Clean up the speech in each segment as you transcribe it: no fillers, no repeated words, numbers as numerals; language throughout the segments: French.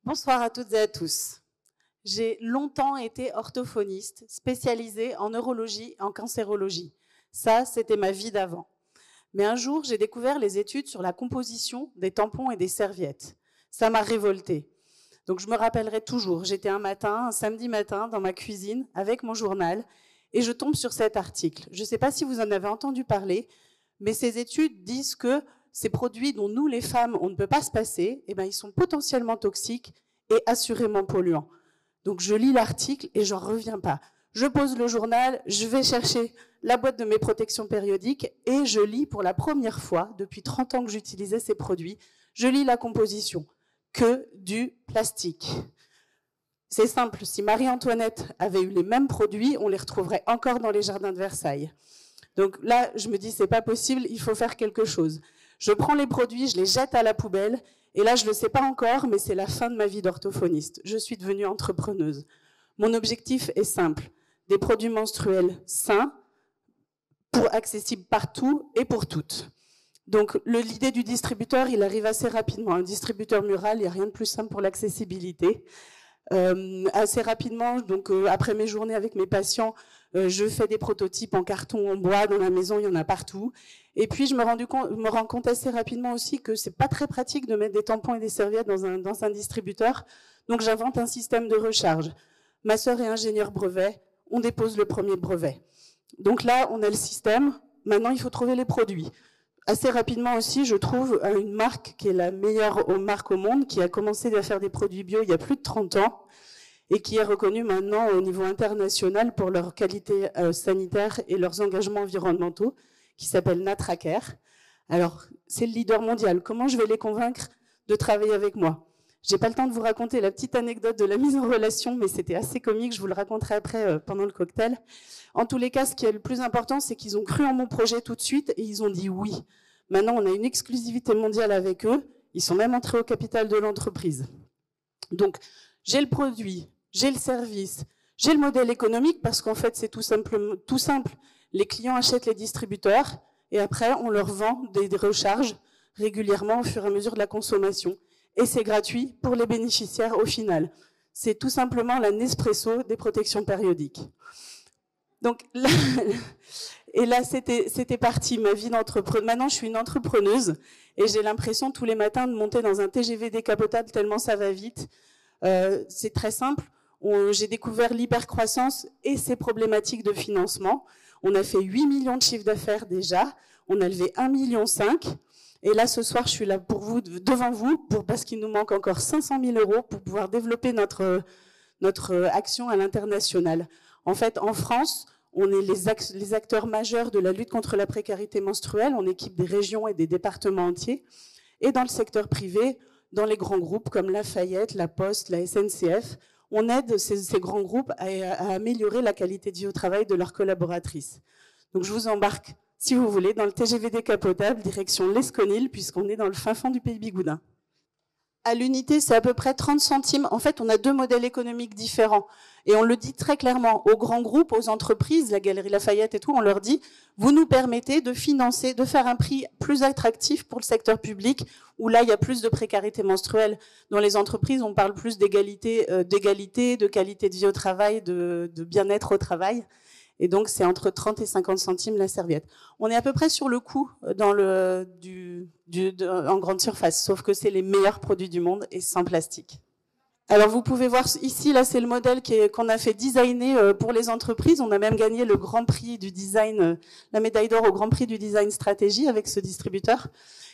Bonsoir à toutes et à tous. J'ai longtemps été orthophoniste, spécialisée en neurologie et en cancérologie. Ça, c'était ma vie d'avant. Mais un jour, j'ai découvert les études sur la composition des tampons et des serviettes. Ça m'a révoltée. Donc je me rappellerai toujours, j'étais un samedi matin, dans ma cuisine, avec mon journal, et je tombe sur cet article. Je ne sais pas si vous en avez entendu parler, mais ces études disent que ces produits dont nous, les femmes, on ne peut pas se passer, eh ben, ils sont potentiellement toxiques et assurément polluants. Donc je lis l'article et j'en reviens pas. Je pose le journal, je vais chercher la boîte de mes protections périodiques et je lis pour la première fois, depuis 30 ans que j'utilisais ces produits, je lis la composition. Que du plastique. C'est simple, si Marie-Antoinette avait eu les mêmes produits, on les retrouverait encore dans les jardins de Versailles. Donc là, je me dis, c'est pas possible, il faut faire quelque chose. Je prends les produits, je les jette à la poubelle, et là, je ne le sais pas encore, mais c'est la fin de ma vie d'orthophoniste. Je suis devenue entrepreneuse. Mon objectif est simple, des produits menstruels sains, accessibles partout et pour toutes. Donc l'idée du distributeur, il arrive assez rapidement. Un distributeur mural, il n'y a rien de plus simple pour l'accessibilité. Assez rapidement, donc après mes journées avec mes patients, je fais des prototypes en carton, en bois, dans la maison, il y en a partout. Et puis je me rends compte assez rapidement aussi que c'est pas très pratique de mettre des tampons et des serviettes dans un distributeur. Donc j'invente un système de recharge. Ma sœur est ingénieure brevet, on dépose le premier brevet. Donc là, on a le système. Maintenant, il faut trouver les produits. Assez rapidement aussi, je trouve une marque qui est la meilleure marque au monde, qui a commencé à faire des produits bio il y a plus de 30 ans et qui est reconnue maintenant au niveau international pour leur qualité sanitaire et leurs engagements environnementaux, qui s'appelle Natracare. Alors, c'est le leader mondial. Comment je vais les convaincre de travailler avec moi? J'ai pas le temps de vous raconter la petite anecdote de la mise en relation, mais c'était assez comique, je vous le raconterai après pendant le cocktail. En tous les cas, ce qui est le plus important, c'est qu'ils ont cru en mon projet tout de suite et ils ont dit oui. Maintenant, on a une exclusivité mondiale avec eux. Ils sont même entrés au capital de l'entreprise. Donc, j'ai le produit, j'ai le service, j'ai le modèle économique parce qu'en fait, c'est tout simple. Les clients achètent les distributeurs et après, on leur vend des recharges régulièrement au fur et à mesure de la consommation. Et c'est gratuit pour les bénéficiaires au final. C'est tout simplement la Nespresso des protections périodiques. Donc là, et là, c'était parti, ma vie d'entrepreneuse. Maintenant, je suis une entrepreneuse et j'ai l'impression tous les matins de monter dans un TGV décapotable tellement ça va vite. C'est très simple. J'ai découvert l'hypercroissance et ses problématiques de financement. On a fait 8 millions de chiffres d'affaires déjà. On a levé 1,5 million. Et là, ce soir, je suis là pour vous, devant vous, parce qu'il nous manque encore 500 000 € pour pouvoir développer notre action à l'international. En fait, en France, on est les acteurs majeurs de la lutte contre la précarité menstruelle. On équipe des régions et des départements entiers. Et dans le secteur privé, dans les grands groupes comme Lafayette, La Poste, la SNCF, on aide ces grands groupes à améliorer la qualité de vie au travail de leurs collaboratrices. Donc je vous embarque, si vous voulez, dans le TGV décapotable, direction l'Esconil, puisqu'on est dans le fin fond du Pays Bigoudin. À l'unité, c'est à peu près 30 centimes. En fait, on a deux modèles économiques différents. Et on le dit très clairement aux grands groupes, aux entreprises, la Galerie Lafayette et tout, on leur dit, vous nous permettez de financer, de faire un prix plus attractif pour le secteur public, où là, il y a plus de précarité menstruelle. Dans les entreprises, on parle plus d'égalité, de qualité de vie au travail, de bien-être au travail. Et donc, c'est entre 30 et 50 centimes la serviette. On est à peu près sur le coût en grande surface, sauf que c'est les meilleurs produits du monde et sans plastique. Alors, vous pouvez voir ici, là, c'est le modèle qu'on a fait designer pour les entreprises. On a même gagné le Grand Prix du design, la médaille d'or au Grand Prix du design stratégie avec ce distributeur.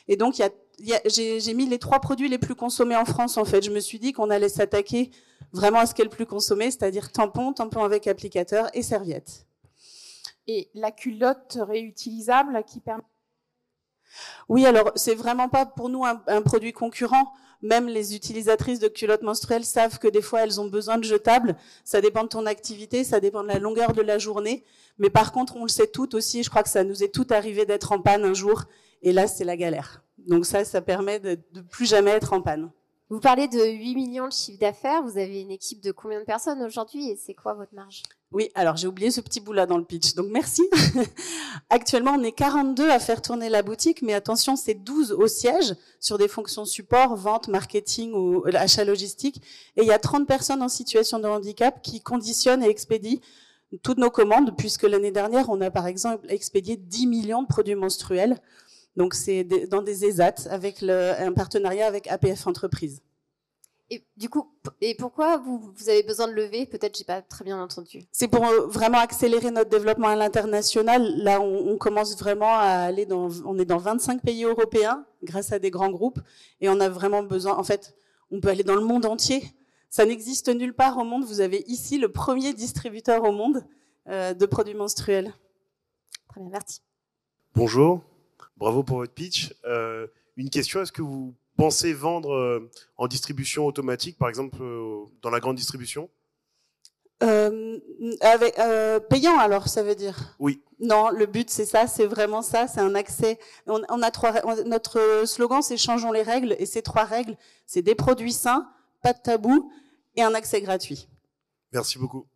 Et donc, j'ai mis les 3 produits les plus consommés en France, en fait. Je me suis dit qu'on allait s'attaquer vraiment à ce qui est le plus consommé, c'est-à-dire tampons avec applicateur et serviettes. Et la culotte réutilisable qui permet... Oui, alors c'est vraiment pas pour nous un produit concurrent. Même les utilisatrices de culottes menstruelles savent que des fois elles ont besoin de jetables. Ça dépend de ton activité, ça dépend de la longueur de la journée. Mais par contre, on le sait toutes aussi, je crois que ça nous est tout arrivé d'être en panne un jour. Et là, c'est la galère. Donc ça permet de plus jamais être en panne. Vous parlez de 8 millions de chiffre d'affaires. Vous avez une équipe de combien de personnes aujourd'hui et c'est quoi votre marge? Oui, alors j'ai oublié ce petit bout-là dans le pitch, donc merci. Actuellement, on est 42 à faire tourner la boutique, mais attention, c'est 12 au siège sur des fonctions support, vente, marketing ou achat logistique. Et il y a 30 personnes en situation de handicap qui conditionnent et expédient toutes nos commandes, puisque l'année dernière, on a par exemple expédié 10 millions de produits menstruels. Donc c'est dans des ESAT avec un partenariat avec APF Entreprises. Et du coup, pourquoi vous avez besoin de lever? Peut-être j'ai pas très bien entendu. C'est pour vraiment accélérer notre développement à l'international. Là, on commence vraiment à aller on est dans 25 pays européens grâce à des grands groupes et on a vraiment besoin. En fait, on peut aller dans le monde entier. Ça n'existe nulle part au monde. Vous avez ici le premier distributeur au monde de produits menstruels. Très bien, merci. Bonjour, bravo pour votre pitch. Une question, est-ce que vous pensez vendre en distribution automatique, par exemple dans la grande distribution? Payant alors, ça veut dire? Oui. Non, le but c'est ça, c'est vraiment ça, c'est un accès. Notre slogan c'est changeons les règles, et ces 3 règles, c'est des produits sains, pas de tabou et un accès gratuit. Merci beaucoup.